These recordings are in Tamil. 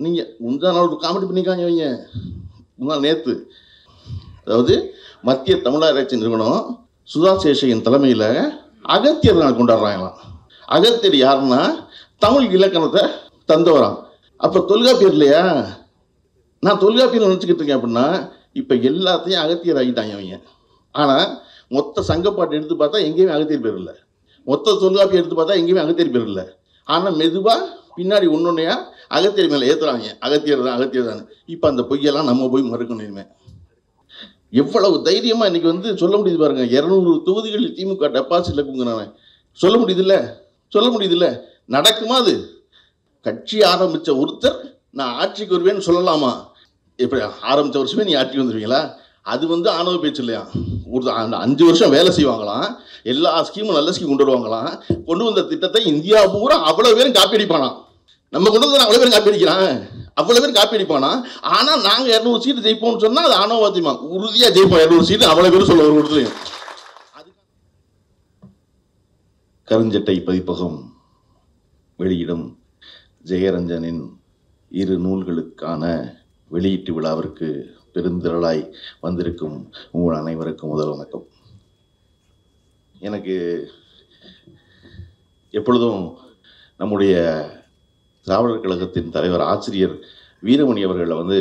நீங்கள் முந்தா நாள் ஒரு காமெடி பண்ணிக்காங்க வைங்க, முந்தா நேற்று, அதாவது மத்திய தமிழராட்சி நிறுவனம் சுதா சேஷையின் தலைமையில் அகத்தியர் நாள் கொண்டாடுறாங்களாம். அகத்தியர் யாருன்னா தமிழ் இலக்கணத்தை தந்தவரான். அப்போ தொல்காப்பியர் இல்லையா? நான் தொல்காப்பியர் நினச்சிக்கிட்டு இருக்கேன் அப்படின்னா இப்போ எல்லாத்தையும் அகத்தியர் ஆகிட்டாங்க அவங்க. ஆனால் மொத்த சங்கப்பாட்டு எடுத்து பார்த்தா எங்கேயுமே அகத்தியர் பேர் இல்லை, மொத்த தொல்காப்பியம் எடுத்து பார்த்தா எங்கேயுமே அகத்தியர் பேர் இல்லை. ஆனால் மெதுவாக பின்னாடி ஒன்னொன்னையா அகத்தியர் மேலே ஏற்றுறாங்க, அகத்தியர் தான் அகத்தியர் தான். இப்போ அந்த பொய்யெல்லாம் நம்ம போய் மறுக்கணும். இனிமேல் எவ்வளவு தைரியமாக இன்னைக்கு வந்து சொல்ல முடியுது பாருங்க. 200 தொகுதிகளில் திமுக டெபாசிட்ல குங்குறாங்க. சொல்ல முடியுதுல்ல, சொல்ல முடியுதுல்ல, நடக்குமா? அது கட்சி ஆரம்பித்த ஒருத்தர் நான் ஆட்சிக்கு வருவேன்னு சொல்லலாமா? இப்போ ஆரம்பித்த வருஷமே நீ ஆட்சிக்கு வந்துடுவீங்களா? அது வந்து ஆணவ பேச்சு இல்லையா? ஒரு 5 வருஷம் வேலை செய்வாங்களாம், எல்லா ஸ்கீமும் நல்ல ஸ்கீம் கொண்டு வருவாங்களாம். கொண்டு வந்த திட்டத்தை இந்தியா பூரா அவ்வளோ பேரும் காப்பி அடிப்பானாம். நம்ம கொண்டு வந்து அவ்வளோ பேரும் காப்பி அடிக்கிறான், அவ்வளோ பேரும் காப்பி அடிப்பானா. ஆனால் நாங்கள் 200 சீட்டு ஜெயிப்போம்னு சொன்னால் அது ஆணவவாதியமா? உறுதியாக ஜெயிப்போம் 200 சீட்டு, அவ்வளோ பேரும் சொல்ல ஒரு இடத்துலையும். கருஞ்சட்டை பதிப்பகம் வெளியிடும் ஜெயரஞ்சனின் 2 நூல்களுக்கான வெளியீட்டு விழாவிற்கு பெருந்திரளாய் வந்திருக்கும் உங்கள் அனைவருக்கும் முதல் வணக்கம். எனக்கு எப்பொழுதும் நம்முடைய திராவிடர் கழகத்தின் தலைவர் ஆசிரியர் வீரமணி அவர்களை வந்து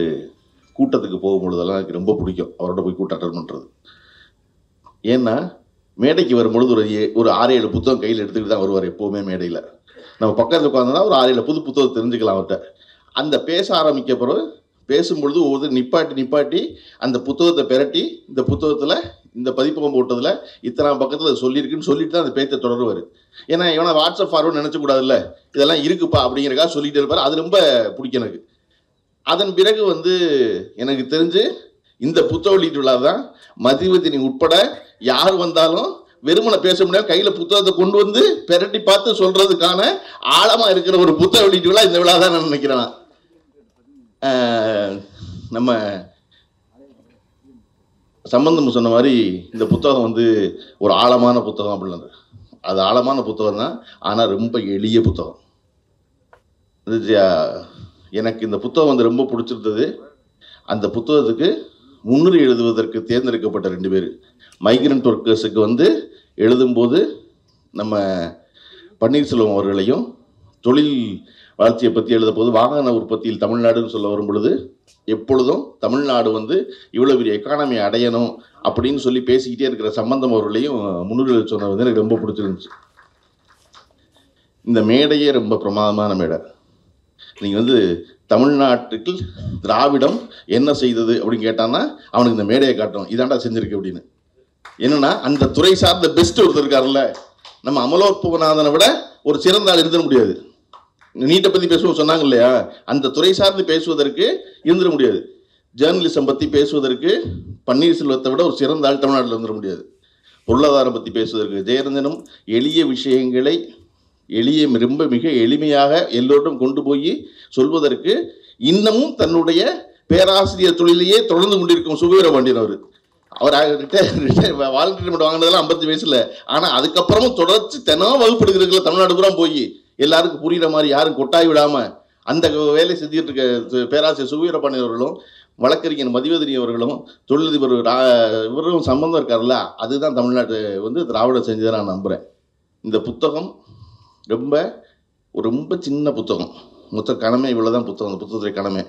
கூட்டத்துக்கு போகும்பொழுதெல்லாம் எனக்கு ரொம்ப பிடிக்கும், அவரோட போய் கூட்டம் அட்டன் பண்ணுறது. ஏன்னா மேடைக்கு வரும்பொழுது ஒரு 6-7 புத்தகம் கையில் எடுத்துக்கிட்டு தான் வருவார் எப்போவுமே. மேடையில் நம்ம பக்கத்தில் உட்காந்துனா ஒரு 6-7 புது புத்தகம் தெரிஞ்சுக்கலாம் அவர்கிட்ட. அந்த பேச ஆரம்பிக்க பிறகு பேசும்பொழுது ஒவ்வொரு நிப்பாட்டி அந்த புத்தகத்தை பெரட்டி, இந்த புத்தகத்தில் இந்த பதிப்பகம் போட்டதில் இத்தனை பக்கத்தில் சொல்லியிருக்குன்னு சொல்லிட்டு தான் அந்த பேச்சை தொடருவார். ஏன்னா இவனை வாட்ஸ்அப் ஃபார்வர்டு நினச்சக்கூடாதுல்ல, இதெல்லாம் இருக்குப்பா அப்படிங்கிறக்காக சொல்லிகிட்டே இருப்பார். அது ரொம்ப பிடிக்கும் எனக்கு. அதன் பிறகு வந்து எனக்கு தெரிஞ்சு இந்த புத்தக வெளியீட்டு விழா தான் மதிவதனி உட்பட யார் வந்தாலும் வெறுமனை பேச முடியாது, கையில் புத்தகத்தை கொண்டு வந்து பெரட்டி பார்த்து சொல்கிறதுக்கான ஆழமாக இருக்கிற ஒரு புத்தக வெளியீட்டு விழா இந்த விழா தான் நான் நினைக்கிறேன். நம்ம சம்பந்தம் சொன்ன மாதிரி இந்த புத்தகம் வந்து ஒரு ஆழமான புத்தகம் அப்படின்றது. அது ஆழமான புத்தகம் தான், ஆனால் ரொம்ப எளிய புத்தகம். எனக்கு இந்த புத்தகம் வந்து ரொம்ப பிடிச்சிருந்தது. அந்த புத்தகத்துக்கு முன்னுரை எழுதுவதற்கு தேர்ந்தெடுக்கப்பட்ட 2 பேர் மைக்ரண்ட் ஒர்க்கர்ஸுக்கு வந்து எழுதும்போது நம்ம பன்னீர்செல்வம் அவர்களையும், தொழில் வளர்ச்சியை பற்றி எழுத போது வாகன உற்பத்தியில் தமிழ்நாடுன்னு சொல்ல வரும் பொழுது எப்பொழுதும் தமிழ்நாடு வந்து இவ்வளோ பெரிய எக்கானமி அடையணும் அப்படின்னு சொல்லி பேசிக்கிட்டே இருக்கிற சம்பந்தம் அவர்களையும் முன்னுரை சொன்னது வந்து எனக்கு ரொம்ப பிடிச்சிருந்துச்சு. இந்த மேடையே ரொம்ப பிரமாதமான மேடை. நீங்கள் வந்து தமிழ்நாட்டுக்கு திராவிடம் என்ன செய்தது அப்படின்னு கேட்டான்னா அவனுக்கு இந்த மேடையை காட்டும், இதாண்டா செஞ்சிருக்கு அப்படின்னு. என்னன்னா அந்த துறை சார்ந்த பெஸ்ட் ஒருத்தர் இருக்காருல்ல, நம்ம அமலோற்பநாதனை விட ஒரு சிறந்த ஆள் இருந்துட முடியாது. நீட்டை பற்றி பேசுவோம் சொன்னாங்க இல்லையா, அந்த துறை சார்ந்து பேசுவதற்கு இருந்துட முடியாது. ஜேர்னலிசம் பற்றி பேசுவதற்கு பன்னீர்செல்வத்தை விட ஒரு சிறந்த ஆள் தமிழ்நாட்டில் இருந்துட முடியாது. பொருளாதாரம் பற்றி பேசுவதற்கு ஜெயரஞ்சனும் எளிய விஷயங்களை ரொம்ப மிக எளிமையாக எல்லோரும் கொண்டு போய் சொல்வதற்கு இன்னமும் தன்னுடைய பேராசிரியர் தொழிலையே தொடர்ந்து கொண்டிருக்கும் சுபவீரபாண்டியன் அவர் வாலண்டியர் வாங்கினதெல்லாம் 50 வயசுல. ஆனால் அதுக்கப்புறமும் தொடர்ச்சி தினம் வகுப்படுகிறதுல தமிழ்நாடு பூரா போய் எல்லாருக்கும் புரிகிற மாதிரி யாரும் கொட்டாய் விடாமல் அந்த வேலை செஞ்சுட்டு இருக்க பேராசிரியர் சுபவீரபாண்டியன் அவர்களும், வழக்கறிஞர் மதிவதனி அவர்களும், தொழிலதிபர் இவரும் சம்பந்தம் இருக்காருல்ல, அதுதான் தமிழ்நாட்டு வந்து திராவிடம் செஞ்சதை நான் நம்புகிறேன். இந்த புத்தகம் ரொம்ப சின்ன புத்தகம், மொத்த கணமே இவ்வளோதான் புத்தகம், அந்த புத்தகத்துடைய கணமே.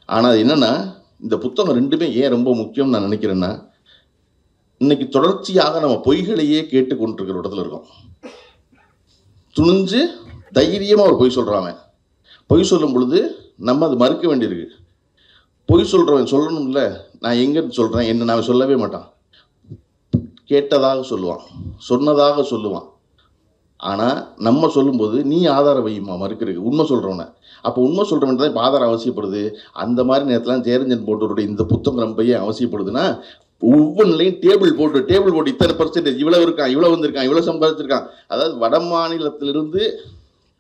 ஆனால் அது என்னென்னா இந்த புத்தகம் 2மே ஏன் ரொம்ப முக்கியம்னு நான் நினைக்கிறேன்னா, இன்னைக்கு தொடர்ச்சியாக நம்ம பொய்களையே கேட்டு கொண்டிருக்கிற இடத்துல இருக்கோம். துணிஞ்சு தைரியமாக ஒரு பொய் சொல்கிறாங்க. பொய் சொல்லும் பொழுது நம்ம அது மறுக்க வேண்டியிருக்கு. பொய் சொல்கிறவன் சொல்லணும்ல, நான் எங்கேருந்து சொல்கிறேன் என்ன நான் சொல்லவே மாட்டான். கேட்டதாக சொல்லுவான், சொன்னதாக சொல்லுவான். ஆனால் நம்ம சொல்லும்போது நீ ஆதாரம் வையுமா மறுக்கிறதுக்கு, உண்மை சொல்கிறவனை. அப்போ உண்மை சொல்கிறவன் தான் இப்போ ஆதாரம் அவசியப்படுது. அந்த மாதிரி நேரத்தில் ஜெயரஞ்சன் போட்டவருடைய இந்த புத்தகம் ரொம்ப அவசியப்படுதுன்னா, ஒவ்வொன்றிலையும் டேபிள் போட்டு இத்தனை பர்சன்டேஜ், இவ்வளோ இருக்கான், இவ்வளோ வந்திருக்கான், இவ்வளோ சம்பாதிச்சிருக்கான். அதாவது வட மாநிலத்திலிருந்து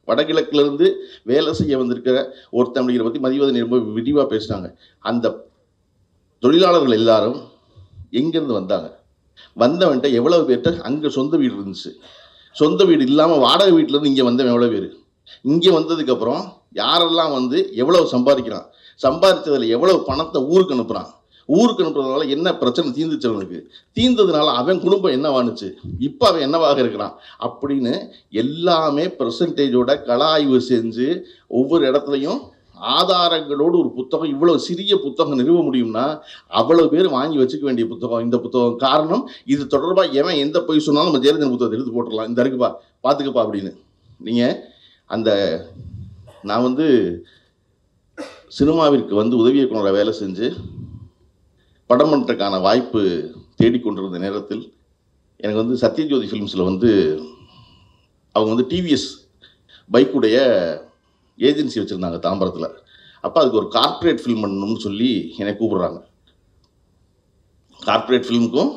வடகிழக்கிலிருந்து வேலை செய்ய வந்திருக்கிற ஒருத்தன் அப்படிங்கிற பற்றி மதிவதனி ரொம்ப விரிவாக பேசினாங்க. அந்த தொழிலாளர்கள் எல்லாரும் எங்கேருந்து வந்தாங்க, வந்தவன்ட்ட எவ்வளவு பேர்கிட்ட அங்கே சொந்த வீடு இருந்துச்சு, சொந்த வீடு இல்லாமல் வாடகை வீட்டிலேருந்து இங்கே வந்தவன் எவ்வளோ பேர், இங்கே வந்ததுக்கப்புறம் யாரெல்லாம் வந்து எவ்வளவு சம்பாதிக்கிறான், சம்பாதிச்சதில் எவ்வளவு பணத்தை ஊருக்கு அனுப்புகிறான், ஊருக்கு அனுப்புறதுனால என்ன பிரச்சனை தீர்ந்துச்சு, அவனுக்கு தீர்ந்ததுனால அவன் குடும்பம் என்னவானுச்சு, இப்போ அவன் என்னவாக இருக்கிறான் அப்படின்னு எல்லாமே பெர்சன்டேஜோட கள ஆய்வு செஞ்சு ஒவ்வொரு இடத்துலையும் ஆதாரங்களோடு ஒரு புத்தகம், இவ்வளவு சிறிய புத்தகம் நிறுவ முடியும்னா அவ்வளவு பேர் வாங்கி வச்சுக்க வேண்டிய புத்தகம் இந்த புத்தகம். காரணம், இது தொடர்பாக எவன் எந்த பொய் சொன்னாலும் நம்ம ஜெயரஞ்சன் புத்தகத்தை எடுத்து போட்டுடலாம், இந்த இருக்குப்பா பார்த்துக்கப்பா அப்படின்னு. நீங்கள் அந்த நான் வந்து சினிமாவிற்கு வந்து உதவி இயக்குனராக வேலை செஞ்சு படம் பண்ணுறதுக்கான வாய்ப்பு தேடிக்கொண்டிருந்த நேரத்தில் எனக்கு வந்து சத்யஜோதி ஃபிலிம்ஸில் வந்து அவங்க வந்து டிவிஎஸ் பைக்குடைய ஏஜென்சி வச்சுருந்தாங்க தாம்பரத்தில். அப்போ அதுக்கு ஒரு கார்ப்பரேட் ஃபில்ம் பண்ணணும்னு சொல்லி என்னை கூப்பிட்றாங்க. கார்ப்பரேட் ஃபிலிமுக்கும்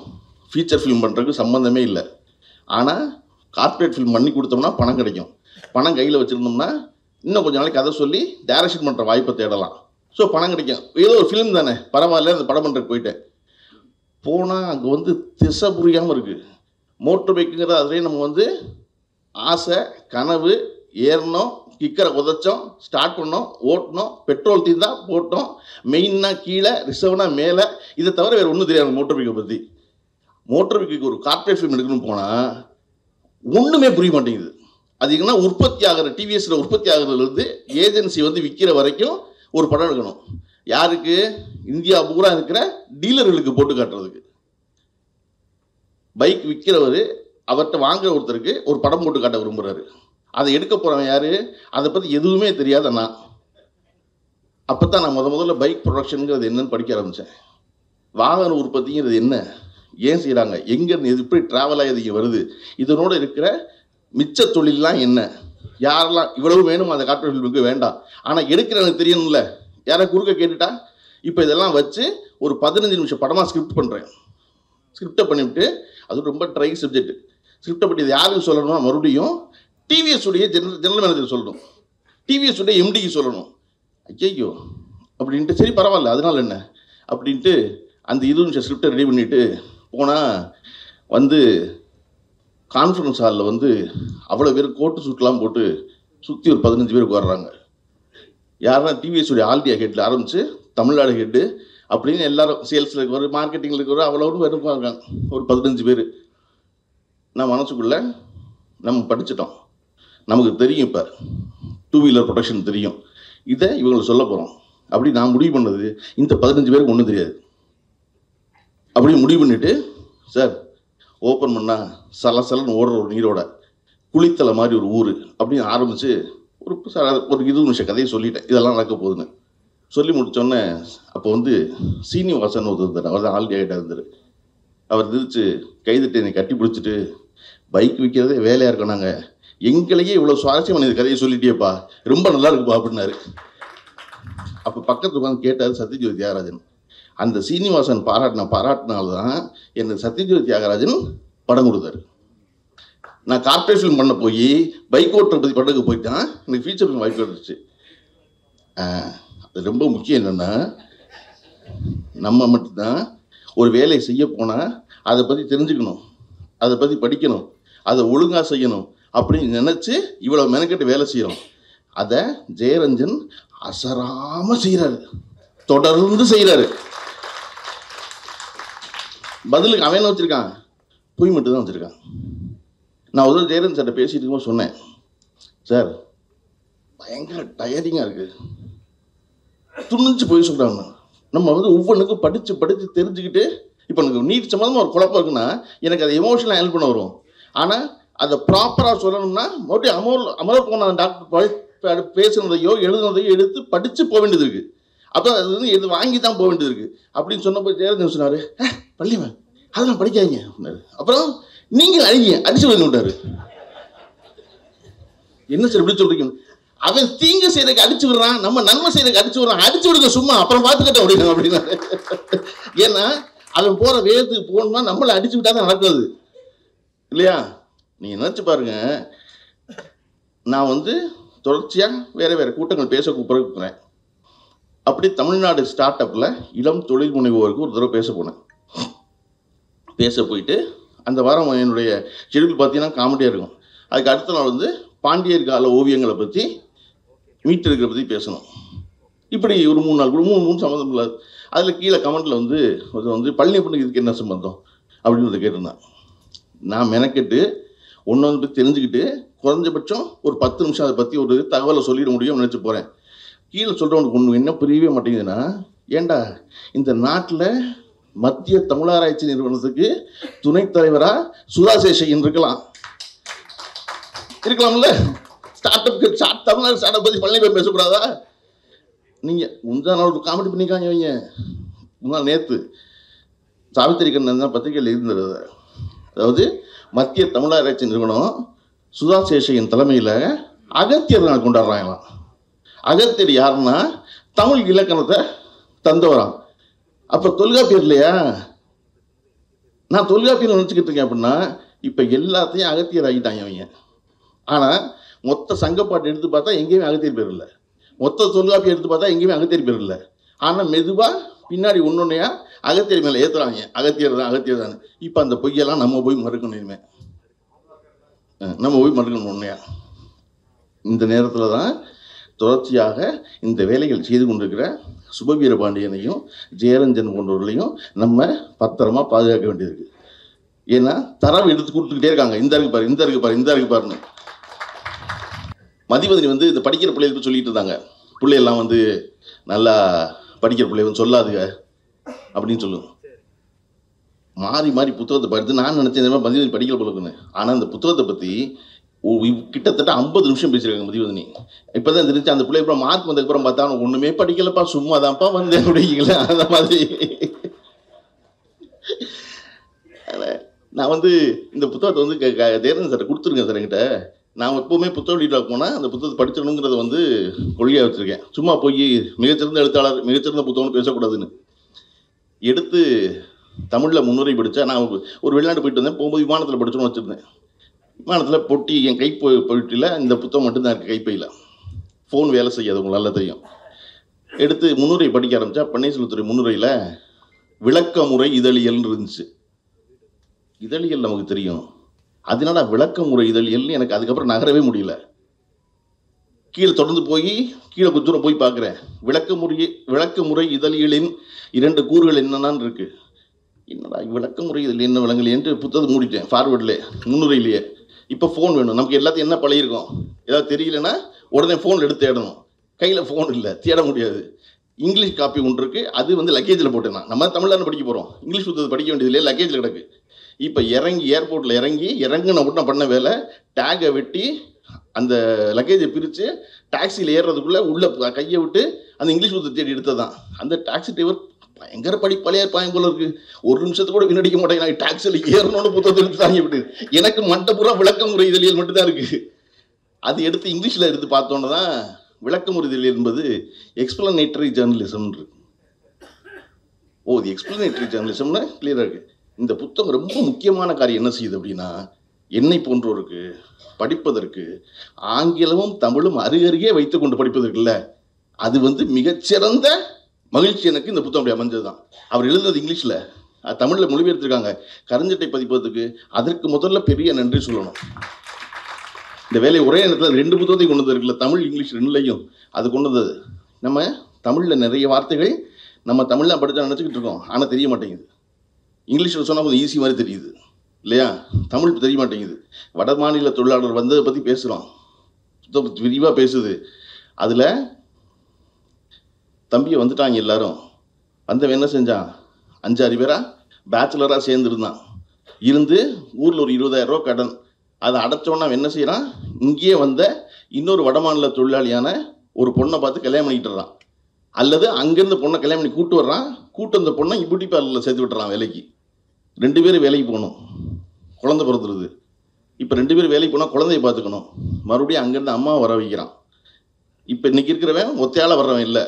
ஃபீச்சர் ஃபிலிம் பண்ணுறதுக்கு சம்மந்தமே இல்லை. ஆனால் கார்ப்பரேட் ஃபிலிம் பண்ணி கொடுத்தோம்னா பணம் கிடைக்கும், பணம் கையில் வச்சுருந்தோம்னா இன்னும் கொஞ்சம் நாளைக்கு கதை சொல்லி டைரக்ஷன் பண்ணுற வாய்ப்பை தேடலாம், ஸோ பணம் கிடைக்கும், ஏதோ ஒரு ஃபிலிம் தானே பரவாயில்ல, அந்த படம் பண்ணுறதுக்கு போயிட்டேன். போனால் அங்கே வந்து திசை புரியாமல் இருக்குது. மோட்டர் பைக்குங்கிறது அதுலேயே நம்ம வந்து ஆசை கனவு ஏறணும், கிக்கரை உதச்சோம், ஸ்டார்ட் பண்ணோம், ஓட்டணும், பெட்ரோல் தீர்ந்தா போட்டோம், மெயின்னா கீழே, ரிசர்வ்னா மேலே, இதை தவிர வேறு ஒன்றும் தெரியாது மோட்டர் பைக்கை பற்றி. மோட்டர் பைக்கு ஒரு கார்ப்பரேட் ஃபிலிம் எடுக்கணும்னு போனால் ஒன்றுமே புரிய மாட்டேங்குது. அது எங்கன்னா உற்பத்தி ஆகிற டிவிஎஸில் உற்பத்தி ஆகிறதுலேருந்து ஏஜென்சி வந்து விற்கிற வரைக்கும் ஒரு படம் எடுக்கணும். யாருக்கு? இந்தியா பூரா இருக்கிற டீலர்களுக்கு போட்டு காட்டுறதுக்கு. பைக் விற்கிறவர் அவர்கிட்ட வாங்குற ஒருத்தருக்கு ஒரு படம் போட்டு காட்ட விரும்புகிறாரு. அதை எடுக்க போகிறவன் யார்? அதை பற்றி எதுவுமே தெரியாத நான். அப்போ தான் நான் முதல்ல பைக் ப்ரொடக்ஷனுங்கிறது என்னன்னு படிக்க ஆரம்பித்தேன். வாகன உற்பத்திங்கிறது என்ன, ஏன் செய்கிறாங்க, எங்கேருந்து எது எப்படி ட்ராவல் ஆகி இங்கே வருது, இதனோடு இருக்கிற மிச்ச தொழிலெலாம் என்ன, யாரெல்லாம் இவ்வளவு வேணும் அந்த கார்ப்பரேட் ஃபிலிமுக்கு வேண்டாம், ஆனால் எடுக்கிறவனுக்கு தெரியணும்ல, யாரை குறுக்க கேட்டுட்டா. இப்போ இதெல்லாம் வச்சு ஒரு 15 நிமிஷம் படமாக ஸ்கிரிப்ட் பண்ணுறேன். ஸ்கிரிப்டை பண்ணிவிட்டு அது ரொம்ப ட்ரை சப்ஜெக்ட். ஸ்கிரிப்டை பற்றி இது யாருக்கு சொல்லணும்னா மறுபடியும் டிவிஎஸ் உடைய ஜெனரல் மேனேஜர் சொல்லணும், டிவிஎஸ் உடைய எம்டிக்கு சொல்லணும். ஐயோ அப்படின்ட்டு சரி பரவாயில்ல அதனால என்ன அப்படின்ட்டு அந்த 20 நிமிஷம் ஸ்கிரிப்டை ரெடி பண்ணிவிட்டு போனால் வந்து கான்ஃபரன்ஸ் ஹாலில் வந்து அவ்வளோ பேர் கோட்டு சூட்லாம் போட்டு சுற்றி ஒரு 15 பேர் உட்கார்றாங்க. யாருன்னா டிவிஎஸ் உடைய ஆல் இண்டியா ஹெட்டில் ஆரம்பித்து தமிழ்நாடு ஹெட்டு அப்படின்னு எல்லாரும் சேல்ஸில் இருக்கிற மார்க்கெட்டிங்கில் இருக்கிற அவ்வளோன்னு இருப்பாங்க ஒரு 15 பேர். நான் மனசுக்குள்ளே நம்ம படிச்சிட்டோம், நமக்கு தெரியும், இப்போ 2 வீலர் ப்ரொடக்ஷன் தெரியும், இதை இவங்களுக்கு சொல்ல போகிறோம் அப்படி நான் முடிவு பண்ணது. இந்த 15 பேருக்கு ஒன்றும் தெரியாது. அப்படி முடிவு பண்ணிவிட்டு சார் ஓப்பன் பண்ணால் சலசலன்னு ஓடுற ஒரு நீரோட குளித்தலை மாதிரி ஒரு ஊர் அப்படின்னு ஆரம்பித்து ஒரு 20 நிமிஷம் கதையை சொல்லிட்டேன், இதெல்லாம் நடக்க போகுதுன்னு சொல்லி முடித்தோடனே அப்போ வந்து சீனிவாசன் ஒருத்தர், அவர் தான் ஆல் இண்டியா ஹெட்டாக இருந்தார். அவர் திருச்சு கைதட்டி என்னை கட்டி பிடிச்சிட்டு, பைக் விற்கிறதே வேலையாக இருக்கோம், நாங்கள் எங்களையே இவ்வளோ சுவாரஸ்யமான இந்த கதையை சொல்லிட்டேப்பா, ரொம்ப நல்லா இருக்குப்பா அப்படின்னாரு. அப்போ பக்கத்தில் உட்காந்து கேட்டார் சத்யஜோதி தியாகராஜன். அந்த சீனிவாசன் பாராட்டினால்தான் எனக்கு சத்யஜோதி தியாகராஜன் படம் கொடுத்தாரு. நான் கார்ப்பரேட் ஃபிலிம் பண்ண போய் பைக் ஓட்டுற பற்றி படத்துக்கு போயிட்டான், எனக்கு ஃபீச்சர் ஃபிலிம் வாய்ப்பு வந்துருச்சு. அது ரொம்ப முக்கியம். என்னென்னா நம்ம மட்டும்தான் ஒரு வேலையை செய்ய போனால் அதை பற்றி தெரிஞ்சுக்கணும், அதை பற்றி படிக்கணும், அதை ஒழுங்காக செய்யணும் அப்படின்னு நினச்சி இவ்வளோ மெனக்கெட்டு வேலை செய்கிறோம். அதை ஜெயரஞ்சன் அசராமல் செய்கிறாரு, தொடர்ந்து செய்கிறாரு. பதிலுக்கு அவன் என்ன வச்சுருக்கான், பொய் மட்டும் தான் வச்சுருக்கான். நான் ஒரு ஜெயரஞ்சன் சார்ட்ட பேசிட்டு இருக்கும்போது சொன்னேன், சார் பயங்கர டயரிங்காக இருக்குது, துணிஞ்சு போய் சொல்கிறாங்க. நம்ம வந்து ஒவ்வொன்றுக்கும் படித்து தெரிஞ்சுக்கிட்டு, இப்போ எனக்கு நீட் சம்மந்தமாக ஒரு குழப்பம் இருக்குன்னா எனக்கு அதை எமோஷனலாக ஹெல்ப் பண்ண வரும். ஆனால் அதை ப்ராப்பராக சொல்லணும்னா மறுபடியும் அமர் போன டாக்டர் பேசுனதையோ எழுதுனதையோ எடுத்து படித்து போக வேண்டியது இருக்குது. அப்போ அது வந்து எது வாங்கி தான் போக வேண்டியது இருக்குது அப்படின்னு சொன்னப்போ ஜெயரஞ்சன் சொன்னார், பள்ளிவன் அதெல்லாம் படிக்காதீங்க அப்படின்னாரு. அப்புறம் நீங்கள் அடிச்சு விடுங்க விட்டாரு. என்ன சார் எப்படி சொல்றீங்க? அவன் தீங்கு செய்யறதுக்கு அடிச்சு விடுறான், நம்ம நன்மை செய்யறதுக்கு அடிச்சு விடுறான், அடிச்சு விடுங்க சும்மா அப்புறம் பார்த்துக்கிட்ட அப்படின்னா அப்படின்னாரு. ஏன்னா அவன் போற வேகத்துக்கு போகணும்னா நம்மளை அடிச்சு விட்டா தான் நடக்குது இல்லையா? நீங்க நினைச்சு பாருங்க, நான் வந்து தொடர்ச்சியாக வேறு கூட்டங்கள் பேச கூப்பிட்றேன். அப்படி தமிழ்நாடு ஸ்டார்ட் அப்பில் இளம் தொழில் முனைவோருக்கு ஒரு தடவை பேச போனேன். பேச போயிட்டு அந்த வாரம் என்னுடைய ஷெடியூல் பார்த்தீங்கன்னா காமெடியாக இருக்கும். அதுக்கு அடுத்த நாள் வந்து பாண்டியர் கால ஓவியங்களை பற்றி மீட்டெடுக்கிற பற்றி பேசணும். இப்படி ஒரு 3 நாள் கூட மூணு சம்மந்தம் இல்லாது. அதில் கீழே கமெண்ட்டில் வந்து பழனியப்பனுக்கு இதுக்கு என்ன சம்பந்தம் அப்படின்னு கேட்டிருந்தான். நான் மெனக்கெட்டு ஒன்று வந்து தெரிஞ்சுக்கிட்டு குறைஞ்சபட்சம் ஒரு 10 நிமிஷம் அதை பற்றி ஒரு தகவலை சொல்லிட முடியும்னு நினச்சி போகிறேன். கீழே சொல்கிறவனுக்கு ஒன்று என்ன புரியவே மாட்டேங்குதுன்னா, ஏண்டா இந்த நாட்டில் மத்திய தமிழாராய்ச்சி நிறுவனத்துக்கு துணைத் தலைவராக சுதா சேஷையன் இருக்கலாம்ல. தமிழ்நாடு ஸ்டார்ட் அப் பற்றி பழனி பேசக்கூடாதா? நீங்கள் முந்தா நாள் ஒரு காமெடி பண்ணிக்காங்க வைங்க. முந்தா நேற்று சாவித்திரி கண்ணன் தான் பத்திரிகையில் இருந்தது. அதாவது மத்திய தமிழாராய்ச்சி நிறுவனம் சுதா சேஷையன் தலைமையில் அகத்தியர் நாள் கொண்டாடுறாங்களாம். அகத்தியர் யாருன்னா தமிழ் இலக்கணத்தை தந்தவரான். அப்போ தொல்காப்பியர் இல்லையா? நான் தொல்காப்பியர் நினச்சிக்கிட்டு இருக்கேன் அப்படின்னா இப்போ எல்லாத்தையும் அகத்தியர் ஆகிட்டாங்க அவங்க. ஆனால் மொத்த சங்கப்பாட்டு எடுத்து பார்த்தா எங்கேயுமே அகத்தியர் பேர் இல்லை. மொத்த தொல்காப்பியம் எடுத்து பார்த்தா எங்கேயுமே அகத்தியர் பேர் இல்லை. ஆனால் மெதுவாக பின்னாடி ஒன்னொன்னையா அகத்தியர் மேலே ஏற்றுறாங்க. அகத்தியர் தான். இப்போ அந்த பொய்யெல்லாம் நம்ம போய் மறுக்கணும். இனிமேல் நம்ம போய் மறுக்கணும் உண்மையா. இந்த நேரத்தில் தான் தொடர்ச்சியாக இந்த வேலைகள் செய்து கொண்டிருக்கிற சுபவீர பாண்டியனையும் ஜெயரஞ்சன் போன்றவர்களையும் நம்ம பத்திரமா பாதுகாக்க வேண்டியிருக்கு. ஏன்னா தரவு எடுத்து கொடுத்துக்கிட்டே இருக்காங்க. இந்த இருக்கு பாருன்னு. மதிவதனி வந்து இந்த படிக்கிற பிள்ளைகளுக்கு சொல்லிட்டு இருந்தாங்க. பிள்ளையெல்லாம் வந்து நல்லா படிக்கிற பிள்ளைகள் சொல்லாதுங்க அப்படின்னு சொல்லுவோம். மாறி மாறி புத்தகத்தை படித்து நான் நினச்சேன் இந்த மாதிரி மதிவதனி படிக்கிற பிள்ளைக்குன்னு. ஆனால் அந்த புத்தகத்தை பற்றி கிட்டத்தட்ட 50 நிமிஷம் பேசியிருக்காங்க மதிவதனி. இப்போ தான் தெரிஞ்சு அந்த பிள்ளை அப்புறம் மார்க் வந்ததுக்கப்புறம் பார்த்தா அவனுக்கு ஒன்றுமே படிக்கலப்பா, சும்மா தான்ப்பா வந்தேன் அப்படிங்களா. அந்த மாதிரி நான் வந்து இந்த புத்தகத்தை வந்து தேர்தல் சார் கொடுத்துருங்க சார் என்கிட்ட. நான் எப்போவுமே புத்தக வெளியிட போனால் அந்த புத்தகத்தை படிச்சிடணுங்கிறத வந்து கொள்கையாக வச்சுருக்கேன். சும்மா போய் மிகச்சிறந்த எழுத்தாளர் மிகச்சிறந்த புத்தகம்னு பேசக்கூடாதுன்னு எடுத்து தமிழில் முன்னுரை படித்தா. நான் ஒரு வெளிநாடு போயிட்டு வந்தேன். போகும்போது விமானத்தில் படிச்சோன்னு வச்சுருந்தேன். விமானத்தில் பொட்டி என் கை போயிட்டில் இந்த புத்தகம் மட்டும்தான் இருக்குது கைப்பையில். ஃபோன் வேலை செய்யாது, உங்களுக்கு நல்லா தெரியும். எடுத்து முன்னுரை படிக்க ஆரம்பித்தா பன்னீர்செல்வத்துறை முன்னுரையில் விளக்கமுறை இதழியல்னு இருந்துச்சு. இதழியல் நமக்கு தெரியும், அதனால விளக்கமுறை இதழியல்னு எனக்கு அதுக்கப்புறம் நகரவே முடியல. கீழே தொடர்ந்து போய் கீழே கொஞ்சம் தூரம் போய் பார்க்குறேன். விளக்கமுறை இதழியலின் 2 கூறுகள் என்னென்னு இருக்குது. என்னடா விளக்கமுறை இதில் என்ன விளங்கலையேன்ட்டு புத்தகத்தை மூடிட்டேன். ஃபார்வேர்ட்லேயே முன்னுரையிலேயே. இப்போ ஃபோன் வேணும் நமக்கு. எல்லாத்தையும் என்ன பழகிருக்கோம், ஏதாவது தெரியலன்னா உடனே ஃபோன் எடுத்து தேடணும். கையில் ஃபோன் இல்லை, தேட முடியாது. இங்கிலீஷ் காப்பி ஒன்று இருக்குது, அது வந்து லக்கேஜில் போட்டேன்னா. நம்ம தமிழ்நாடு படிக்க போகிறோம், இங்கிலீஷ் புத்தகத்தை படிக்க வேண்டியது இல்லையா, லக்கேஜில் கிடக்கு. இப்போ ஏர்போர்ட்டில் இறங்கின உடனே பண்ண வேலை டேகை வெட்டி அந்த லக்கேஜை பிரித்து டாக்ஸியில் ஏறுறதுக்குள்ளே உள்ளே கையை விட்டு அந்த இங்கிலீஷ் புத்தகத்தை தேடி எடுத்ததான். அந்த டாக்ஸி டிரைவர் பயங்கர படிப்பாளையா இருப்பாங்க போல இருக்குது. ஒரு நிமிஷத்துக்கு கூட வீணடிக்க மாட்டேங்க. நான் டாக்ஸியில் ஏறணும்னு புத்தகத்தை எடுத்து தாங்கி விட்டு எனக்கு மண்டபுரா விளக்கமுறை இதழியல் மட்டும்தான் இருக்குது. அது எடுத்து இங்கிலீஷில் எடுத்து பார்த்தோன்னு தான் விளக்கமுறை இதழியல் என்பது எக்ஸ்பிளனேட்டரி ஜேர்னலிசம் இருக்கு. இது எக்ஸ்பிளனேட்டரி ஜேர்னலிசம்னு கிளியராக இருக்குது. இந்த புத்தகம் ரொம்ப முக்கியமான காரியம் என்ன செய்யுது அப்படின்னா, என்னை போன்றோருக்கு படிப்பதற்கு ஆங்கிலமும் தமிழும் அருகருகே வைத்து கொண்டு படிப்பதற்குல்ல, அது வந்து மிகச்சிறந்த மகிழ்ச்சி எனக்கு இந்த புத்தகம் அப்படி அமைஞ்சது தான். அவர் எழுதுனது இங்கிலீஷில், தமிழில் மொழிபெயர்த்திருக்காங்க. கருஞ்சட்டை பதிப்பதற்கு அதற்கு முதல்ல பெரிய நன்றி சொல்லணும். இந்த வேலை ஒரே நேரத்தில் 2 புத்தகத்தையும் கொண்டு வந்திருக்குல்ல, தமிழ் இங்கிலீஷ் 2லையும் அது கொண்டு வந்தது. நம்ம தமிழில் நிறைய வார்த்தைகள் நம்ம தமிழில் படித்தா நினச்சிக்கிட்டு இருக்கோம், ஆனால் தெரிய மாட்டேங்குது. இங்கிலீஷில் சொன்னால் கொஞ்சம் ஈஸி மாதிரி தெரியுது இல்லையா, தமிழ் தெரிய மாட்டேங்குது. வட மாநில தொழிலாளர் வந்ததை பற்றி பேசுகிறோம், புத்தகம் விரிவாக பேசுது. அதில் தம்பியை வந்துட்டாங்க எல்லாரும். வந்தவன் என்ன செஞ்சான், 5-6 பேராக பேச்சுலராக சேர்ந்துருந்தான். இருந்து ஊரில் ஒரு 20,000 ரூபா கடன். அதை அடைச்சோன்னா என்ன செய்கிறான், இங்கேயே வந்த இன்னொரு வடமாநில தொழிலாளியான ஒரு பொண்ணை பார்த்து கல்யாணம் பண்ணிக்கிட்டுறான். அல்லது அங்கேருந்து பொண்ணை கல்யாணம் பண்ணி கூட்டு வர்றான். கூட்டு வந்த பொண்ணை பியூட்டி பார்லரில் சேர்த்து விட்டுறான் வேலைக்கு. 2 பேரும் வேலைக்கு போகணும், குழந்தை பிறந்துருது. இப்போ 2 பேரும் வேலைக்கு போனால் குழந்தைய பார்த்துக்கணும். மறுபடியும் அங்கேருந்து அம்மாவை வர வைக்கிறான். இப்போ இன்றைக்கி இருக்கிறவன் ஒத்தையால் வர்றவன் இல்லை.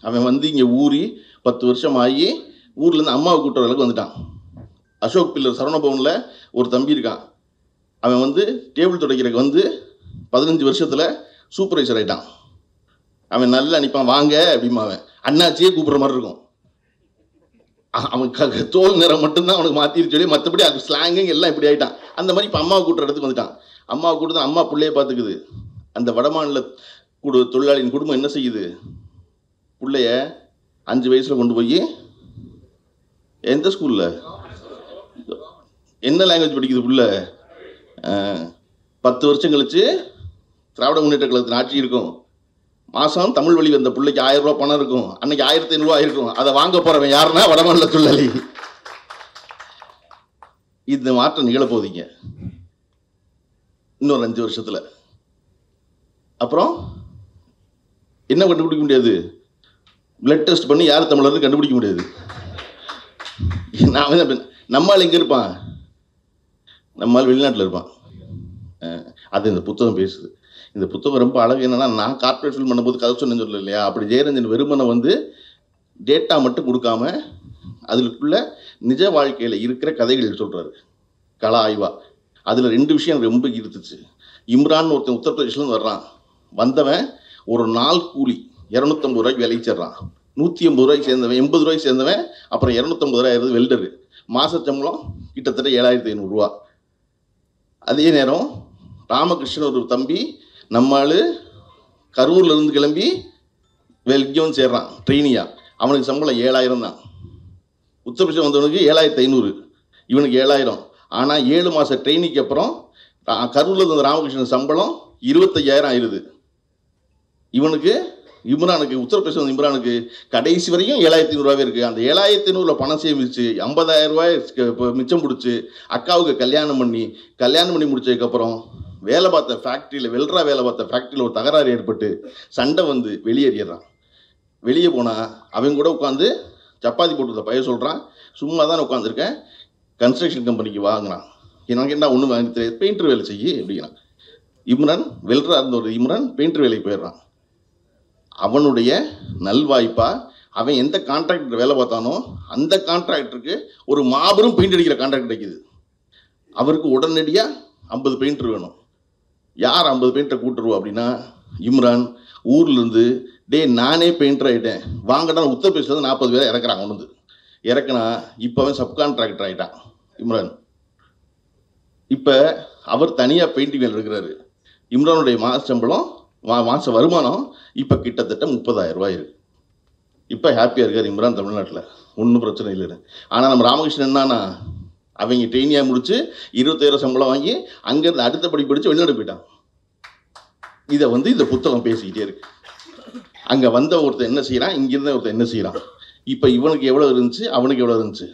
அவன் வந்து இங்கே ஊறி 10 வருஷம் ஆகி ஊர்லேருந்து அம்மாவை கூட்டுற அளவுக்கு வந்துட்டான். அசோக் பில்லர் சரவணபவனில் ஒரு தம்பி இருக்கான். அவன் வந்து டேபிள் துடைக்கிறதுக்கு வந்து 15 வருஷத்தில் சூப்பர்வைசர் ஆகிட்டான். அவன் நல்லா அனுப்பான், வாங்க அப்படிமா. அவன் அண்ணாச்சியே கூப்பிட்ற மாதிரி இருக்கும். அவன் தோல் நிறம் மட்டும்தான் அவனுக்கு மாற்றிட்டு சொல்லி, மற்றபடி அது ஸ்லாங்கிங் எல்லாம் இப்படி ஆகிட்டான். அந்த மாதிரி இப்போ அம்மாவை கூட்டுற இடத்துக்கு வந்துட்டான். அம்மா கூட தான் அம்மா பிள்ளைய பார்த்துக்குது. அந்த வடமாநில தொழிலாளியின் குடும்பம் என்ன செய்யுது? பிள்ளைய 5 வயசில் கொண்டு போய் எந்த ஸ்கூலில் என்ன லாங்குவேஜ் படிக்குது புள்ள? 10 வருஷம் கழிச்சு திராவிட முன்னேற்ற கழகத்தின் ஆட்சி இருக்கும். மாதம் தமிழ் வழி வந்த பிள்ளைக்கு 1000 ரூபா பணம் இருக்கும். அன்னைக்கு 1500 ரூபா இருக்கும். அதை வாங்க போகிறவன் யாருன்னா வடமாநில தொழிலாளி. இந்த மாற்றம் நிகழப்போகுதிங்க இன்னொரு 5 வருஷத்தில். அப்புறம் என்ன கண்டுபிடிக்க முடியாது? பிளட் டெஸ்ட் பண்ணி யார் தமிழர்னு கண்டுபிடிக்க முடியாது. நம்மால் எங்கே இருப்பான்? நம்மால் வெளிநாட்டில் இருப்பான். அது இந்த புத்தகம் பேசுது. இந்த புத்தகம் ரொம்ப அழகு. என்னன்னா, நான் கார்பரேட் ஃபில்ம் பண்ணும்போது கதை சொன்னேன்னு சொல்லல இல்லையா? அப்படி ஜெயரஞ்சன் வெறுமனை வந்து டேட்டா மட்டும் கொடுக்காம அதுக்குள்ள நிஜ வாழ்க்கையில் இருக்கிற கதைகள் சொல்கிறாரு கலா ஆய்வா. அதில் 2 விஷயம் ரொம்ப ஈர்த்துச்சு. இம்ரான் ஒருத்தன் உத்தரப்பிரதேசிலேருந்து வர்றான். வந்தவன் ஒரு நாள் கூலி 250 ரூபாய்க்கு வேலைக்கு சேர்றான். 180 ரூபாய்க்கு சேர்ந்தவன் 80 ரூபாய்க்கு சேர்ந்தவன் அப்புறம் 250 ரூபாய் வெல்டரு. மாத சம்பளம் கிட்டத்தட்ட 7500 ரூபா. அதே நேரம் ராமகிருஷ்ணன் ஒரு தம்பி நம்மால் கரூர்லேருந்து கிளம்பி இங்கே சேர்றான் ட்ரெயினியா. அவனுக்கு சம்பளம் 7000 தான். உத்தரப்பிரதேசம் வந்தவனுக்கு 7500, இவனுக்கு 7000. ஆனால் 7 மாத ட்ரெயினிக்கு அப்புறம் கரூரில் இருந்த ராமகிருஷ்ணன் சம்பளம் 25000 ஆயிடுது. இம்ரானுக்கு உத்தரப்பிரதேசம் இம்ரானுக்கு கடைசி வரைக்கும் 7500 ரூபாவே இருக்குது. அந்த 7500 பணம் சேமிச்சு 50000 ரூபாய் மிச்சம் பிடிச்சி அக்காவுக்கு கல்யாணம் பண்ணி முடிச்சதுக்கப்புறம் வேலை பார்த்த ஃபேக்ட்ரியில் வெல்ட்ரா வேலை பார்த்த ஃபேக்ட்ரியில் ஒரு தகராறு ஏற்பட்டு சண்டை வந்து வெளியேறிடுறான். வெளியே போனால் அவங்க கூட உட்காந்து சப்பாத்தி போட்டு பையன் சொல்கிறான், சும்மா தான் உட்காந்துருக்கேன், கன்ஸ்ட்ரக்ஷன் கம்பெனிக்கு வாங்கினான். எனக்கு என்ன ஒன்றும் வாங்கி தெரியாது, பெயிண்டர் வேலை செய்யி அப்படிங்கிறான். இம்ரான் வெல்ட்ரா இருந்த ஒரு இம்ரான் பெயிண்டர் வேலைக்கு போயிடுறான். அவனுடைய நல்வாய்ப்பா அவன் எந்த கான்ட்ராக்டர் வேலை பார்த்தானோ அந்த கான்ட்ராக்டருக்கு ஒரு மாபெரும் பெயிண்ட் அடிக்கிற கான்ட்ராக்ட் கிடைக்குது. அவருக்கு உடனடியாக 50 பெயிண்டர் வேணும். யார் 50 பெயிண்டரை கூட்டுருவா அப்படின்னா இம்ரான் ஊர்லேருந்து நானே பெயிண்டர் ஆகிட்டேன் வாங்கடா. உத்தரப்பிரதேசில் 40 பேரை இறக்குறான். கொண்டு வந்து இறக்குனா இப்போ அவன் சப்கான்ட்ராக்டர் ஆகிட்டான் இம்ரான். இப்போ அவர் தனியாக பெயிண்டிங் வேலை இருக்கிறாரு. இம்ரானுடைய மாத சம்பளம் மாத வருமானம் இப்போ கிட்டத்தட்ட 30000 ரூபாய் இருக்குது. இப்போ ஹாப்பியாக இருக்கார் இம்ரான் தமிழ்நாட்டில், ஒன்றும் பிரச்சனை இல்லை. ஆனால் நம்ம ராமகிருஷ்ணன் என்னன்னா அவங்க ட்ரெயினியாக முடிச்சு 20000 சம்பளம் வாங்கி அங்கேருந்து அடுத்த படிச்சு வெளிநாடு போயிட்டான். இதை வந்து இந்த புத்தகம் பேசிக்கிட்டே இருக்கு. அங்கே வந்த ஒருத்தர் என்ன செய்கிறான், இங்கேருந்த ஒருத்தர் என்ன செய்கிறான், இப்போ இவனுக்கு எவ்வளோ இருந்துச்சு அவனுக்கு எவ்வளோ இருந்துச்சு,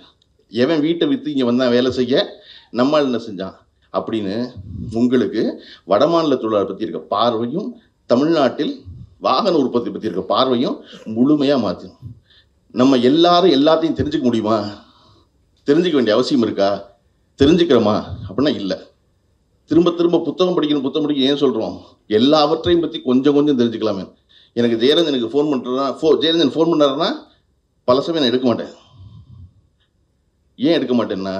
எவன் வீட்டை விற்று இங்கே வந்தான் வேலை செய்ய, நம்மால் என்ன செஞ்சான் அப்படின்னு உங்களுக்கு வடமாநில தொழிலாளர் பற்றி இருக்க பார்வையும் தமிழ்நாட்டில் வாகன உற்பத்தி பற்றி இருக்க பார்வையும் முழுமையாக மாற்றணும். நம்ம எல்லாரும் எல்லாத்தையும் தெரிஞ்சுக்க முடியுமா? தெரிஞ்சுக்க வேண்டிய அவசியம் இருக்கா? தெரிஞ்சுக்கிறோமா அப்படின்னா இல்லை. திரும்ப புத்தகம் படிக்கணும் ஏன் சொல்கிறோம்? எல்லாவற்றையும் பற்றி கொஞ்சம் தெரிஞ்சுக்கலாமே. எனக்கு ஜெயரஞ்சனுக்கு ஃபோன் பண்ணுறேன்னா ஜெயரஞ்சன் ஃபோன் பண்ணாருன்னா பல சமயம் நான் எடுக்க மாட்டேன். ஏன் எடுக்க மாட்டேன்னா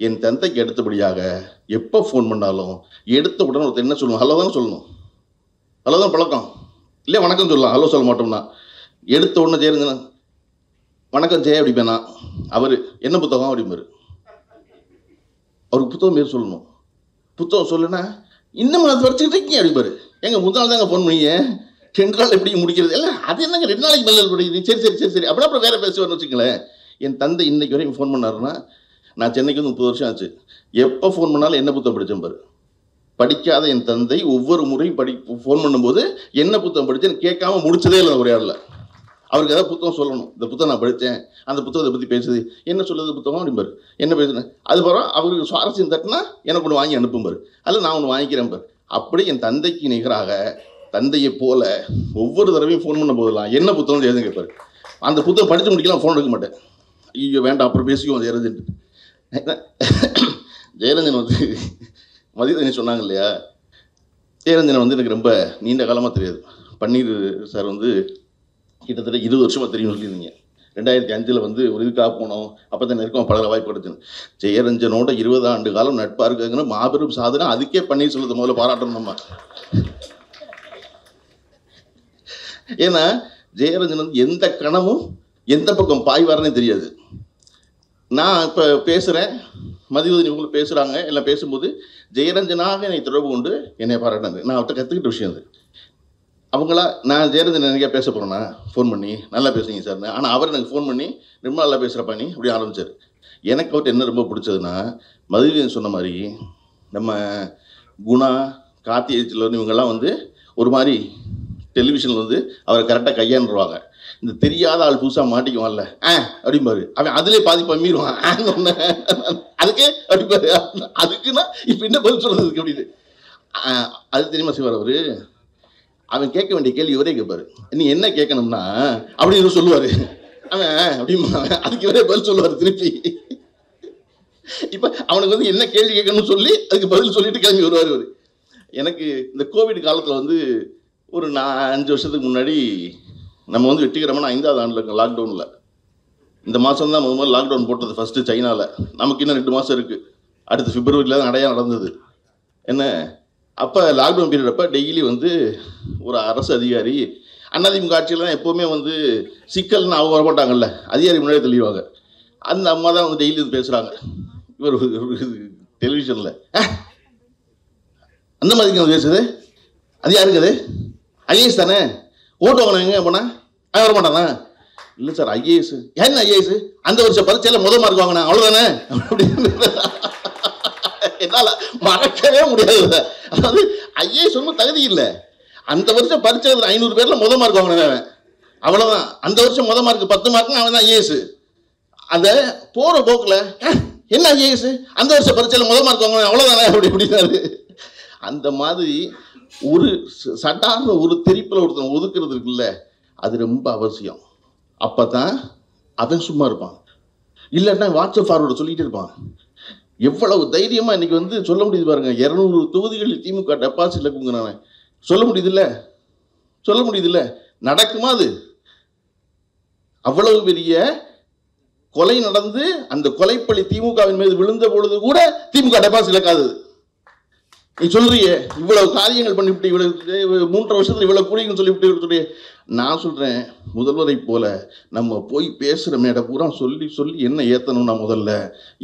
என் தந்தைக்கு அடுத்தபடியாக எப்போ ஃபோன் பண்ணாலும் எடுத்த உடனே ஒருத்தர் என்ன சொல்லணும், ஹலோ தானே சொல்லணும். ஹலோ தான் பழக்கம் இல்லை, வணக்கம் சொல்லலாம். ஹலோ சொல்ல மாட்டோம்னா எடுத்த உடனே ஜெயரஞ்சன் வணக்கம் ஜெய அப்படிப்பேனா. அவர் என்ன புத்தகம் அப்படிம்பாரு. அவருக்கு புத்தகம் பேர் சொல்லணும். புத்தகம் சொல்லுன்னா இன்னும் அதை வச்சுக்கிட்டு இருக்கீங்க அப்படிம்பாரு. எங்கள் முதல் நாள் தாங்க ஃபோன் பண்ணிங்க, 2 நாள் எப்படி முடிக்கிறது இல்லை, அது என்னங்க 2 நாளைக்கு மேலே படிக்கிறீங்க, சரி அப்புறம் வேறு பேசுவார்னு வச்சுங்களேன். என் தந்தை இன்னைக்கு வரைக்கும் ஃபோன் பண்ணாருன்னா, நான் சென்னைக்கு வந்து 30 வருஷம் ஆச்சு, எப்போ ஃபோன் பண்ணாலும் என்ன புத்தகம் படித்தேன் பாரு. படிக்காத என் தந்தை ஒவ்வொரு முறையும் ஃபோன் பண்ணும்போது என்ன புத்தகம் படித்தேன்னு கேட்காம முடிச்சதே இல்லை உரையாடல. அவருக்கு ஏதாவது புத்தகம் சொல்லணும், இந்த புத்தகம் நான் படித்தேன், அந்த புத்தகத்தை பற்றி பேசுது, என்ன சொல்லுது புத்தகம் அப்படிம்பாரு, என்ன பேசுனேன். அதுக்கப்புறம் அவருக்கு சுவாரஸ்யம் தட்டினா எனக்கு ஒன்று வாங்கி அனுப்பும்பாரு, அதில் நான் ஒன்று வாங்கிக்கிறேன் பாரு. அப்படி என் தந்தைக்கு நிகராக தந்தையை போல ஒவ்வொரு தடவையும் ஃபோன் பண்ண போதெல்லாம் என்ன புத்தகம் எழுதுன்னு கேட்பாரு. அந்த புத்தகம் படித்து முடிக்கலாம், ஃபோன் எடுக்க மாட்டேன். ஐயோ வேண்டாம் அப்புறம் பேசிக்குவோம் ஜெயரஞ்சன். ஜெயரஞ்சன் வந்து மதியதனி சொன்னாங்க இல்லையா, ஜெயரஞ்சனை வந்து எனக்கு ரொம்ப நீண்ட காலமாக தெரியாது. பன்னீர் சார் வந்து கிட்டத்தட்ட 20 வருஷமாக தெரியும் சொல்லியிருந்தீங்க. 2005 வந்து ஒரு இதுக்காக போனோம், அப்போ தான் நெருக்கம் பல வாய்ப்பு கிடைச்சுன்னு. ஜெயரஞ்சனோட 20 ஆண்டு காலம் நட்பாக இருக்குங்கிற மாபெரும் சாதனை. அதுக்கே பன்னீர் செல்வத்தை முதல்ல பாராட்டணும் நம்ம. ஏன்னா ஜெயரஞ்சன் வந்து எந்த கணமும் எந்த பக்கம் பாய்வாரனே தெரியாது. நான் இப்போ பேசுகிறேன், மதிவதனி இவங்களும் பேசுகிறாங்க, எல்லாம் பேசும்போது ஜெயரஞ்சனாக என்னை தொடர்பு கொண்டு என்னை பாராட்டினது. நான் அவர்கிட்ட கற்றுக்கிட்ட விஷயம் அது. அவங்களா நான் ஜெயரஞ்சன் நிறையா பேச போகிறேன்னா ஃபோன் பண்ணி நல்லா பேசுங்க சார்னு. ஆனால் அவர் எனக்கு ஃபோன் பண்ணி ரொம்ப நல்லா பேசுகிறப்பா நீ அப்படி ஆரம்பித்தார். எனக்கு அவர்கிட்ட என்ன ரொம்ப பிடிச்சதுன்னா, மதுரையன் சொன்ன மாதிரி நம்ம குணா, கார்த்திகை செல்வன் இவங்கெல்லாம் வந்து ஒரு மாதிரி டெலிவிஷனில் வந்து அவரை கரெக்டாக கையாண்டுருவாங்க. இந்த தெரியாத ஆள் புதுசாக மாட்டிக்குவான்ல அப்படிம்பாரு, அவன் அதிலே பாதி பம்மிடுவான் அதுக்கே அப்படிம்பாரு. அதுக்குன்னா இப்போ என்ன பதில் சொல்கிறதுக்கு அப்படின்னு அது தெரியுமா செய்வார் அவர். அவன் கேட்க வேண்டிய கேள்வி இவரே கேட்பாரு, நீ என்ன கேட்கணும்னா அப்படின்னு சொல்லுவார். அவன் அப்படிமா அதுக்கு இவரே பதில் சொல்லுவார் திருப்பி. இப்போ அவனுக்கு வந்து என்ன கேள்வி கேட்கணும்னு சொல்லி அதுக்கு பதில் சொல்லிட்டு கிளம்பி வருவார் இவர். எனக்கு இந்த கோவிட் காலத்தில் வந்து ஒரு 5 வருஷத்துக்கு முன்னாடி நம்ம வந்து வெற்றிகரமான 5வது ஆண்டில் இருக்கோம் லாக்டவுனில். இந்த மாதம் தான் முதல்ல லாக்டவுன் போட்டது ஃபஸ்ட்டு சைனாவில். நமக்கு இன்னும் 2 மாதம் இருக்குது. அடுத்த பிப்ரவரியில் தான் நிறையா நடந்தது. என்ன அப்போ லாக்டவுன் பீரியட் அப்போ டெய்லி வந்து ஒரு அரசு அதிகாரி, அதிமுக ஆட்சியில் தான் எப்போவுமே வந்து சிக்கல்னு அவங்க வரமாட்டாங்கல்ல, அதிகாரி முன்னாடி தெளிவாங்க. அந்த அம்மா தான் வந்து டெய்லி பேசுகிறாங்க இவர் டெலிவிஷனில். அந்த மாதிரி பேசுது, அது யாருக்கு அது ஐஏஎஸ் தானே, ஓட்டு வாங்கணும் எங்கே போனால் அவன் வரமாட்டானா? இல்லை சார் ஐஏஎஸ். என்ன ஐஏஎஸ்? அந்த வருஷம் பரீட்சையில் முதல் மார்க் வாங்கினேன் அவ்வளோதானே அப்படின்னு என்னால் மறக்கவே முடியாது. அதாவது ஐஏஎஸ் ஒன்றும் தகுதி இல்லை, அந்த வருஷம் பரீட்சை 500 பேரில் முதல் மார்க் வாங்கினேன் அவ்வளோதான். அந்த வருஷம் முதல் மார்க் 10 மார்க்னு அவன் தான் ஐஏஎஸ். அதை போகிற போக்கில் என்ன ஐஏஎஸ் அந்த வருஷம் பரீட்சையில் முதல் மார்க் வாங்கினேன் அவ்வளோதானே அப்படி அப்படின்னாரு. அந்த மாதிரி ஒரு சட்டார்னு ஒரு தெரிப்பில் ஒருத்தன் ஒதுக்குறது இருக்குல்ல, அது ரொம்ப அவசியம். அப்போ தான் அவன் சும்மா இருப்பான். இல்லைன்னா வாட்ஸ்அப் ஃபார்வர்டு சொல்லிகிட்டே இருப்பான். எவ்வளவு தைரியமாக இன்றைக்கி வந்து சொல்ல முடியுது பாருங்கள், 200 தொகுதிகளில் திமுக டெபாசிட் இருக்குங்கிறானே, சொல்ல முடியுதில்ல, சொல்ல முடியுதில்ல, நடக்குமா அது? அவ்வளவு பெரிய கொலை நடந்து அந்த கொலைப்பழி திமுகவின் மீது விழுந்த பொழுது கூட திமுக டெபாசிட் இழக்காது. நீ சொல்றியே இவ்வளவு காரியங்கள் பண்ணிவிட்டு, இவ்வளவு 3.5 வருஷத்துல இவ்வளவு கூலிங்கன்னு சொல்லிவிட்டு, நான் சொல்றேன் முதல்வரை போல நம்ம போய் பேசுற மேடை பூரா சொல்லி சொல்லி என்ன ஏத்தணும்னா முதல்ல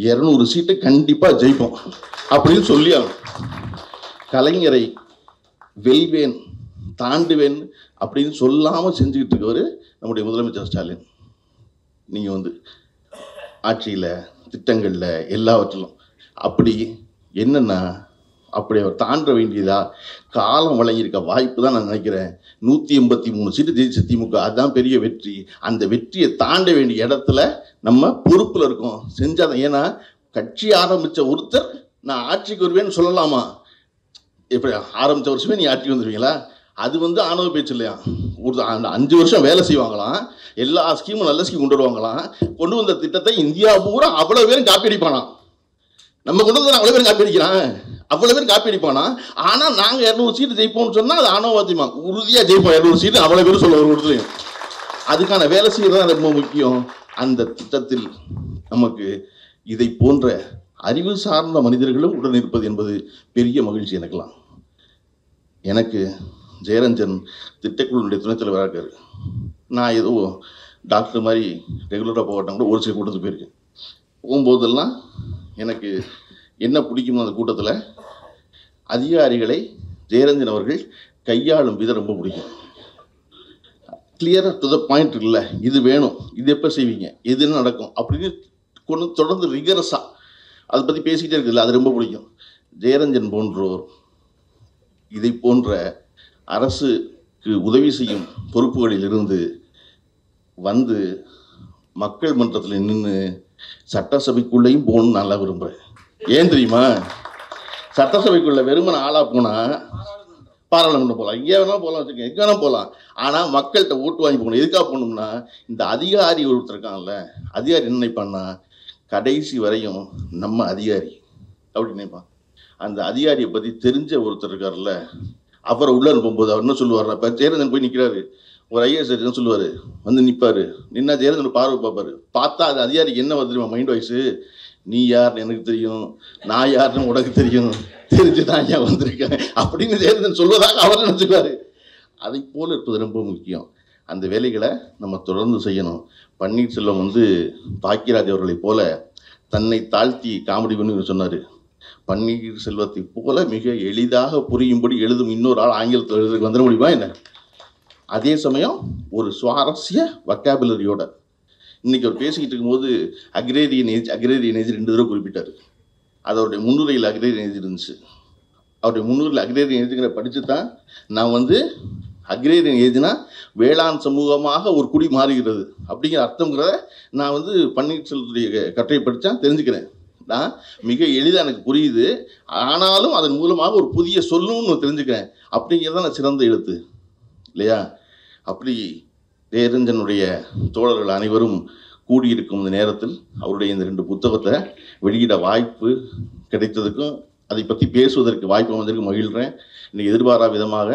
200 சீட்டை கண்டிப்பா ஜெயிப்போம் அப்படின்னு சொல்லி கலைஞரை வெல்வேன் தாண்டுவேன் அப்படின்னு சொல்லாம செஞ்சுக்கிட்டு இருக்கவர் நம்முடைய முதலமைச்சர் ஸ்டாலின். நீங்க வந்து ஆட்சியில திட்டங்கள்ல எல்லாவற்றிலும் அப்படி என்னன்னா அப்படி அவர் தாண்ட வேண்டியதா காலம் வழங்கியிருக்க வாய்ப்பு தான் நான் நினைக்கிறேன். 183 சீட்டு ஜெயிச்ச திமுக, அதுதான் பெரிய வெற்றி. அந்த வெற்றியை தாண்ட வேண்டிய இடத்துல நம்ம பொறுப்பில் இருக்கோம், செஞ்சாதான். ஏன்னா கட்சி ஆரம்பித்த ஒருத்தர் நான் ஆட்சிக்கு வருவேன்னு சொல்லலாமா? எப்படி ஆரம்பித்த வருஷமே நீ ஆட்சிக்கு வந்துடுவீங்களா? அது வந்து ஆணவ பேச்சு இல்லையா? ஒரு 5 வருஷம் வேலை செய்வாங்களாம், எல்லா ஸ்கீமும் நல்ல ஸ்கீம் கொண்டு வருவாங்களாம். கொண்டு வந்த திட்டத்தை இந்தியா பூரா அவ்வளோ பேரும் காப்பி அடிப்பானாம். நம்ம கொண்டு வந்து அவ்வளோ பேரும் காப்பி அடிக்கிறான், அவ்வளோ பேர் காப்பி அடிப்பானா. ஆனால் நாங்கள் 200 சீட்டு ஜெயிப்போம்னு சொன்னால் அது ஆணவத்தியமா உறுதியாக ஜெயிப்போம் 200 சீட்டு அவ்வளோ பேரும் சொல்ல ஒரு இடத்துலையும். அதுக்கான வேலை செய்கிறது தான் ரொம்ப முக்கியம். அந்த திட்டத்தில் நமக்கு இதை போன்ற அறிவு சார்ந்த மனிதர்களும் உடன் இருப்பது என்பது பெரிய மகிழ்ச்சி எனக்குலாம். எனக்கு ஜெயரஞ்சன் திட்டக்குழுனுடைய துணைத் தலைவராக இருக்காரு. நான் ஏதோ டாக்டர் மாதிரி ரெகுலராக போகட்டும் கூட ஒரு சில கூட்டத்துக்கு போயிருக்கேன். போகும்போதெல்லாம் எனக்கு என்ன பிடிக்கும், அந்த கூட்டத்தில் அதிகாரிகளை ஜெயரஞ்சன் அவர்கள் கையாளும் விதம் ரொம்ப பிடிக்கும். கிளியராக டு த பாயிண்ட் இருக்குல்ல, இது வேணும், இது எப்போ செய்வீங்க, எது என்ன நடக்கும் அப்படின்னு கொண்டு தொடர்ந்து ரிகரஸாக அதை பற்றி பேசிக்கிட்டே இருக்குதுல்ல, அது ரொம்ப பிடிக்கும். ஜெயரஞ்சன் போன்றோர் இதை போன்ற அரசுக்கு உதவி செய்யும் பொறுப்புகளில் இருந்து வந்து மக்கள் மன்றத்தில் நின்று சட்டசபைக்குள்ளேயும் போகணும்னு நல்லா விரும்புகிறேன். ஏன் தெரியுமா? சட்டசபைக்குள்ள வெறுமன ஆளாக போனால் பாராளுமன்றம் போகலாம், எங்கே வேணாலும் போகலாம், வச்சுக்கோங்க, எங்கே வேணால் போகலாம். ஆனால் மக்கள்கிட்ட ஓட்டு வாங்கி போகணும். எதுக்காக போகணும்னா, இந்த அதிகாரி ஒருத்தர் இருக்காங்கல்ல, அதிகாரி என்ன நினைப்பான்னா, கடைசி வரையும் நம்ம அதிகாரி அப்படின்னு நினைப்பான். அந்த அதிகாரியை பற்றி தெரிஞ்ச ஒருத்தர் இருக்கார்ல, அவரை உள்ள அனுப்பும்போது அவர் என்ன சொல்லுவார், இப்போ ஜெயரஞ்சன் போய் நிற்கிறாரு, ஒரு ஐஏஎஸ் என்ன சொல்லுவார், வந்து நிற்பார், நின்னா ஜெயரஞ்சன் பார்வை பார்ப்பார். பார்த்தா அது அதிகாரிக்கு என்ன வந்து தெரியுமா மைண்ட் வாய்ஸு, நீ யாருன்னு எனக்கு தெரியும், நான் யாருன்னு உனக்கு தெரியும், தெரிஞ்சுதான் ஏன் வந்திருக்கேன் அப்படின்னு ஜெயரஞ்சன் சொல்வதாக அவர் நினச்சிக்குவார். அதை போல் இருப்பது ரொம்ப முக்கியம். அந்த வேலைகளை நம்ம தொடர்ந்து செய்யணும். பன்னீர்செல்வம் வந்து பாக்கியராஜ் அவர்களை போல தன்னை தாழ்த்தி காமெடி பண்ணி சொன்னார். பன்னீர் செல்வத்தை போல மிக எளிதாக புரியும்படி எழுதும் இன்னொரு ஆள் ஆங்கிலத்தில் எழுதுறதுக்கு வந்துட முடியுமா என்ன? அதே சமயம் ஒரு சுவாரஸ்ய வொக்காபுலரியோட. இன்னைக்கு அவர் பேசிக்கிட்டு இருக்கும்போது அக்ரேரியன் ஏஜ் 2 தடவை குறிப்பிட்டார். அது அவருடைய முன்னுரையில் அக்ரேரியன் ஏஜ் இருந்துச்சு. அவருடைய முன்னுரையில் அக்ரேரியன் ஏஜுங்கிற படித்து தான் நான் அக்ரேரியன் ஏஜ்னா வேளாண் சமூகமாக ஒரு குடி மாறுகிறது அப்படிங்கிற அர்த்தங்கிறத நான் பன்னீர்செல்வத்துடைய கட்டுரை படித்தா தெரிஞ்சுக்கிறேன். நான் மிக எளிதாக எனக்கு புரியுது, ஆனாலும் அதன் மூலமாக ஒரு புதிய சொல்லுன்னு தெரிஞ்சுக்கிறேன். அப்படிங்கிறத நான் சிறந்த எழுத்து இல்லையா? அப்படி தேரஞ்சனுடைய தோழர்கள் அனைவரும் கூடியிருக்கும் இந்த நேரத்தில் அவருடைய இந்த 2 புத்தகத்தை வெளியிட வாய்ப்பு கிடைத்ததுக்கும் அதை பற்றி பேசுவதற்கு வாய்ப்பு வந்திருக்கு மகிழ்கிறேன். இன்னைக்கு எதிர்பாரா விதமாக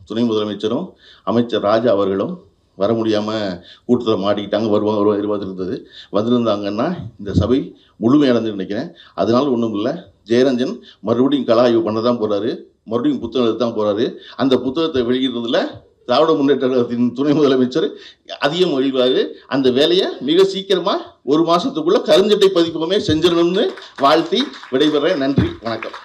துணை முதலமைச்சரும் அமைச்சர் ராஜா அவர்களும் வர முடியாமல் கூட்டத்தில் மாட்டிக்கிட்டாங்க. வருவாங்க எதிர்பார்த்துருந்தது. வந்திருந்தாங்கன்னா இந்த சபை முழுமையடைஞ்சு நினைக்கிறேன். அதனால ஒன்றும் இல்லை, ஜெயரஞ்சன் மறுபடியும் கலாய்வு பண்ண தான் போகிறாரு, மறுபடியும் புத்தகம் எழுத தான் போகிறாரு. அந்த புத்தகத்தை வெளியிடுறதுல திராவிட முன்னேற்ற கழகத்தின் துணை முதலமைச்சர் அதிகம் மகிழ்வார். அந்த வேலையை மிக சீக்கிரமாக 1 மாதத்துக்குள்ளே கருஞ்சட்டை பதிப்பகமே செஞ்சிடணும்னு வாழ்த்தி விடைபெறேன். நன்றி, வணக்கம்.